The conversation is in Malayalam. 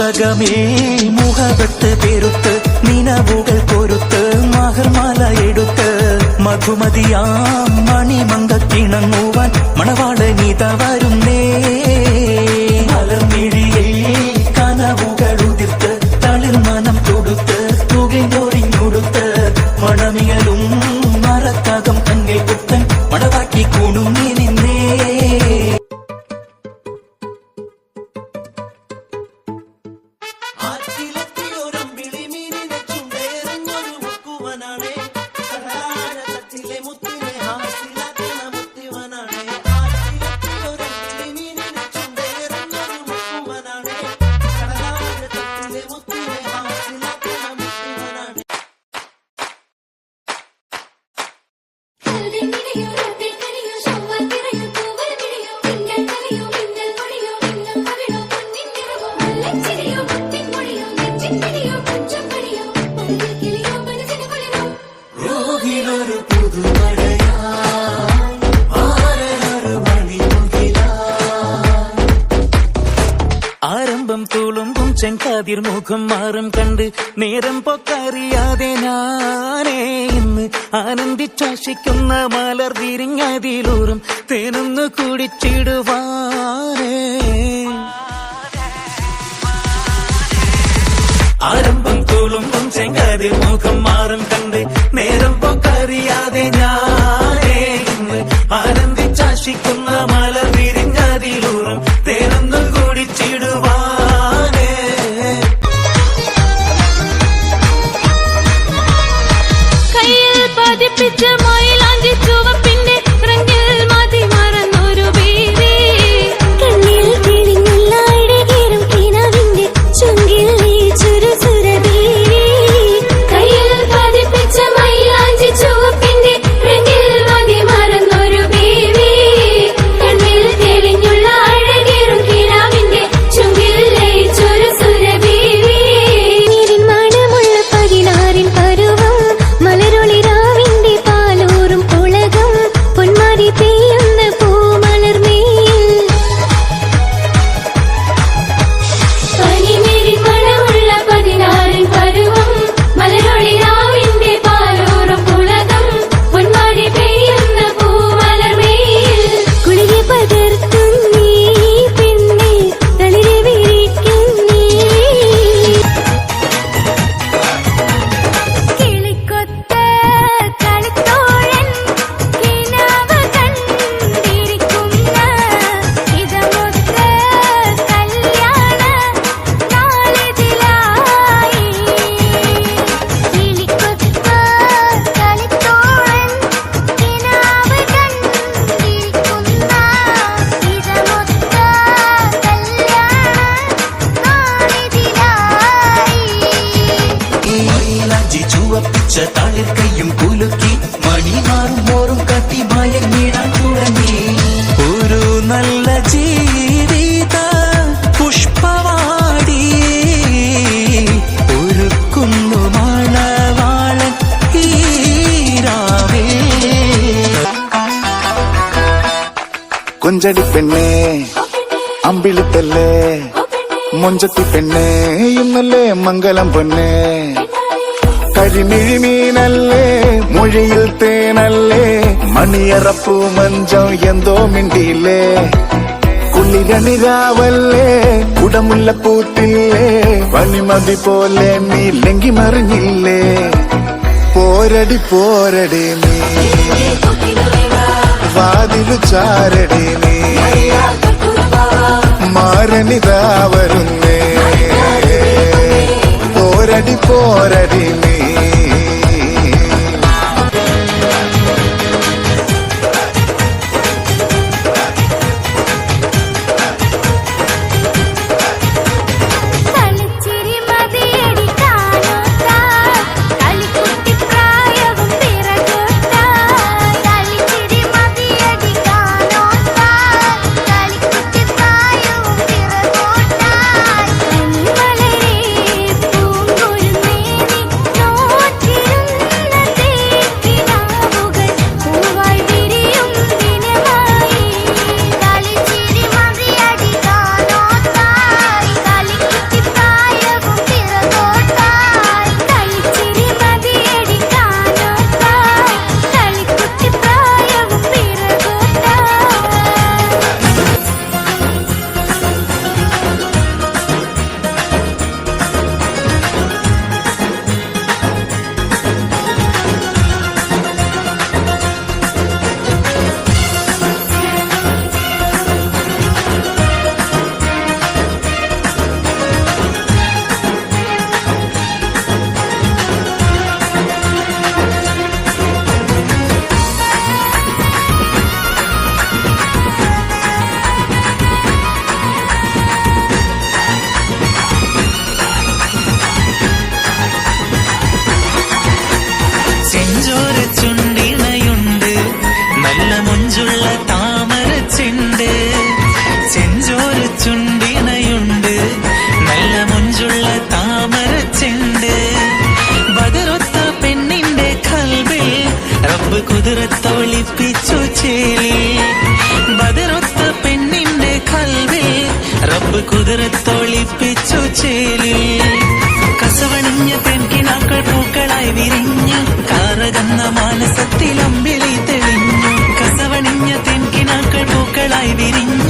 വാസകമേ മുഖവെട്ട് പെരുത്ത് നിനവുകൾ കൊരുത്ത് മഹർമാല എടുത്ത് മധുമതിയാം മണിമങ്കക്കിണങ്ങുവാൻ മണവാളനീത വരുന്നേ മലർമിഴിയെ കനവുകൾ ഉതിർത്ത് തളിർ മനം കൊടുത്ത് തുകയൊറിഞ്ഞൊടുത്ത് മണമിയലും മറക്കകം തങ്ങെ പുത്തൻ മണവാട്ടി കുണുങ്ങി നിന്നേ ആരംഭം തുളുമ്പും ചെങ്കാതിർ മുഖം മാറും കണ്ട് നേരം പൊക്കറിയാതെ ഞാനേ ഇന്ന് ആനന്ദിച്ചാശിക്കുന്ന മലർ വിരിഞ്ഞതിലൂറും തേനൊന്നു കുടിച്ചിടുവാനേ ആരംഭം തുളുമ്പും ചെങ്കാതിർ മുഖം മാറും കണ്ട് നേരം പൊക്കറിയാതെ ഞാനേ ഇന്ന് ആനന്ദിച്ചാശിക്കുന്ന മലർ വിരിഞ്ഞതിലൂറും തേനൊന്നു കുടിച്ചിടുവാനേ കയ്യിൽ പതിപ്പിച്ച മയിലാഞ്ചി ചുവപ്പിന്റെ റങ്ങിൽ മതി മറന്നൊരു ബീവി കണ്ണിൽ തെളിഞ്ഞുള്ള ഇടകേറും കിനാവിന്റെ ചുങ്കിൽ ചുരുസുര ബീവി കയ്യിൽ പതിപ്പിച്ച മയിലാഞ്ചി ചുവപ്പിന്റെ റങ്ങിൽ മതി മറന്നൊരു ബീവി കണ്ണിൽ തെളിഞ്ഞുള്ള ഇടകേറും കിനാവിന്റെ ചുങ്കിൽ ചുരുസുര ബീവി നീരിൻ മണമുള്ള 16 പരുവം മലരൊളിരാവിന്റെ പാലൂറും പുളകം പൊന്മാരി പെയ്യുന്ന പൂമലർമേൽ പനിനീരിൻ മണമുള്ള 16 പരുവം മലരൊളിരാവിന്റെ പാലൂറും പുളകം പൊന്മാരി പെയ്യുന്ന പൂമലർമേൽ കുളിരെ പകർത്തുന്നീ പെണ്ണെ തളിരെ വിരിക്കുന്നീ കിളിക്കൊത്ത കളിത്തോഴൻ കിനാവ് കണ്ടിരിക്കുന്ന ഇതമൊത്ത കല്യാണ നാളിതിലായി കിളിക്കൊത്ത കളിത്തോഴൻ കിനാവ് കണ്ടിരിക്കുന്ന ഇതമൊത്ത കല്യാണ നാളിതിലായി ചുവപ്പിച്ച തളിർക്കയും കുലുക്കി മണിമാറും മോറും കത്തി മയങ്ങിടാൻ തുടങ്ങി ഒരു നല്ല ജീവിത പുഷ്പവാടി ഒരുക്കുന്നു മണവാളൻ ഈരാവേ കൊഞ്ചടി പെണ്ണേ അമ്പിളിത്തല്ലേ മൊഞ്ചത്തി പെണ്ണേ ഇന്നല്ലേ മംഗലം പൊന്നേ കരിമിഴിമീനല്ലേ മൊഴിയിൽ തേനല്ലേ മണിയറപ്പൂ മഞ്ചം എന്തോ മിണ്ടിയില്ലേ കുളിരണിരാവല്ലേ കുടമുല്ലപ്പൂത്തില്ലേ പണിമതി പോലെ നീ ലങ്കി മറിഞ്ഞില്ലേ പോരടി പോരടി നീ വാതിലു ചാരടി നീ മാരണിതാ വരുന്നേ പോരടി പോരടി നീ കളിച്ചിരി മതിയടി കാണുക കളിക്കുട്ടി പ്രായവും പിറകുക കളിച്ചിരി മതിയടി കാണുക കളിക്കുട്ടി പ്രായവും പിറകുക വളരെ പൂങ്കുരുമേനി കുതിരത്തൊളിപ്പിച്ചു ചേലി ബദറൊത്ത പെണ്ണിന്റെ കൽവിൽ റബ്ബ് കുതിരത്തൊളിപ്പിച്ചു ചേലി കസവണിഞ്ഞ പെൺകിനാക്കൾ പൂക്കളായി വിരിഞ്ഞു കാറകന്ന മാനസത്തിൽ അമ്പിളി തെളിഞ്ഞു കസവണിഞ്ഞ തെൻകിനാക്കൾ പൂക്കളായി വിരിഞ്ഞു